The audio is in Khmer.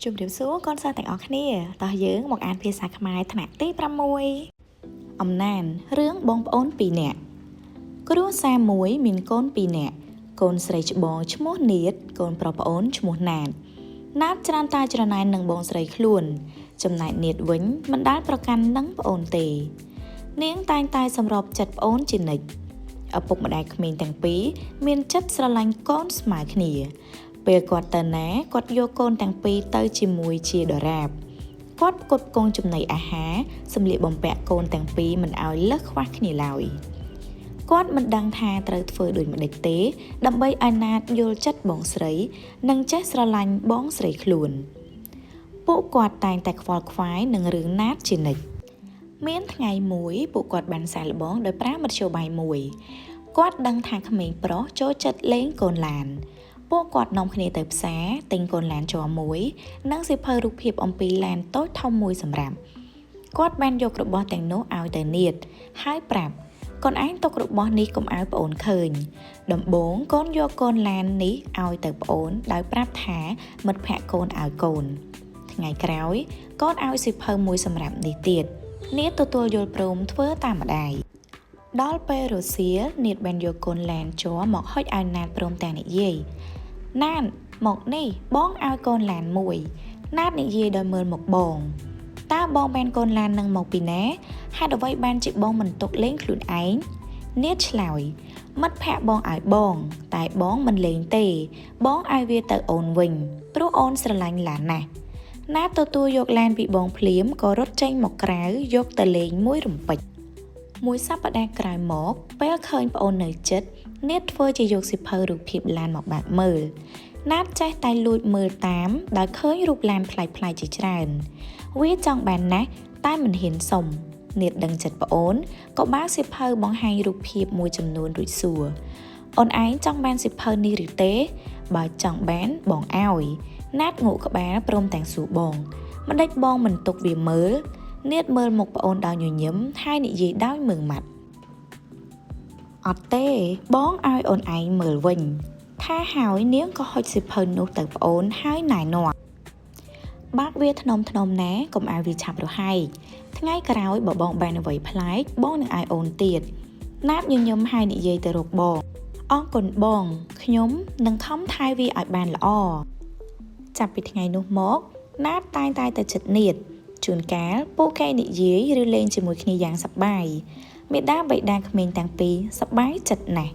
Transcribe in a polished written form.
ជម្រាបសួរកូនសិស្សទាំងអស់គ្នាតោះយើងមកអានភាសាខ្មែរថ្នាក់ទី6អំណានរឿងបងប្អូន2នាក់គ្រួសារមួយមានកូន2នាក់កូនស្រីច្បងឈ្មោះនាតកូនប្រុសប្អូនឈ្មោះណាតណាតច្រើនតែច្រណែននឹងបងស្រីខ្លួនចំណែកនាតវិញមិនដែលប្រកាន់នឹងប្អូនទេនាងតែងតែសម្របចិត្តប្អូនជានិច្ចឪពុកម្ដាយក្មេងទាំងពីរមានចិត្តស្រឡាញ់កូនស្មើគ្នាពេលគាត់ទៅណាគាត់យកកូនទាំងពីរទៅជាមួយជាដរាបគាត់ផ្គត់ផ្គង់ចំណីអាហារសម្លៀកបំពាក់កូនទាំងពីរមិនឲ្យលើសខ្វះគ្នាឡើយគាត់មិនដឹងថាត្រូវធ្វើដូចម្ដេចទេដើម្បីឲ្យណាតយល់ចិត្តបងស្រីនិងចេះស្រឡាញ់បងស្រីខ្លួនពួកគាត់តែងតែខ្វល់ខ្វាយនឹងរឿងណាតជានិច្ចមានថ្ងៃមួយពួកគាត់បានសាកល្បងដោយប្រើមធ្យោបាយមួយគាត់ដឹងថាក្មេងប្រុសចូលចិត្តលេងកូនឡានពួកគាត់នាំគ្នាទៅផ្សារទិញកូនឡានជ័រមួយនិងសៀវភៅរូបភាពអំពីឡានតូចធំមួយសម្រាប់គាត់បានយករបស់ទាំងនោះឲ្យទៅនាតហើយប្រាប់កូនឯងទុករបស់នេះកុំឲ្យប្អូនឃើញដំបូងកូនយកកូនឡាននេះឲ្យទៅប្អូនដោយប្រាប់ថាមិត្តភក្តិកូនឲ្យកូនថ្ងៃក្រោយកូនឲ្យសៀវភៅមួយសម្រាប់នេះទៀតនាតទទួលយល់ព្រមធ្វើតាមម្ដាយដល់ពេលរសៀលនាតបានយកកូនឡានជ័រមកហុចឲ្យណាតព្រមទាំងនិយាយណាតមកនេះបងឲ្យកូនឡានមួយណាតនិយាយដោយមើលមកបងតើបងបានកូនឡាននឹងមកពីណាហេតុអ្វីបានជាបងមិនទុកលេងខ្លួនឯងនាតឆ្លើយមិត្តភក្តិបងឲ្យបងតែបងមិនលេងទេបងឲ្យវាទៅអូនវិញព្រោះអូនស្រឡាញ់ឡានណាស់ណាតទទួលយកឡានពីបងភ្លាមក៏រត់ចេញមកក្រៅយកទៅលេងមួយរំពេចមួយសប្តាហ៍ក្រោយមកពេលឃើញប្អូននៅជិតនាតធ្វើជាយកសៀវភៅរូបភាពឡានមកបើកមើលណាតចេះតែលួចមើលតាមដោយឃើញរូបឡានប្លែកៗជាច្រើនវាចង់បានណាស់តែមិនហ៊ានសុំនាតដឹងចិត្តប្អូនក៏បើកសៀវភៅបង្ហាញរូបភាពមួយចំនួនរួចសួរអូនឯងចង់បានសៀវភៅនេះឬទេបើចង់បានបងឲ្យណាតងក់ក្បាលព្រមទាំងសួរបងមិនដេចបងមិនទុកវាមើលនាតមើលមុខប្អូនដោយញញឹមហើយនិយាយដោយមើងម៉ាត់អត់ទេបងឲ្យអូនឯងមើលវិញថាហើយនាងក៏ហុចសៀវភៅនោះទៅប្អូនហើយណែនាំបាក់វាថ្នមណាកុំឲ្យវាឆាប់រហែកថ្ងៃក្រោយបើបងបានអ្វីប្លែកបងនឹងឲ្យអូនទៀតណាតញញឹមហើយនិយាយទៅរកបងអរគុណបងខ្ញុំនឹងខំថែវាឲ្យបានល្អចាប់ពីថ្ងៃនោះមកណាតតែងតែទៅជិតនាតជួនកាលពួកគេនិយាយឬលេងជាមួយគ្នាយ៉ាងសប្បាយមេដាបិតាក្មេងទាំងពីរសប្បាយចិត្តណាស់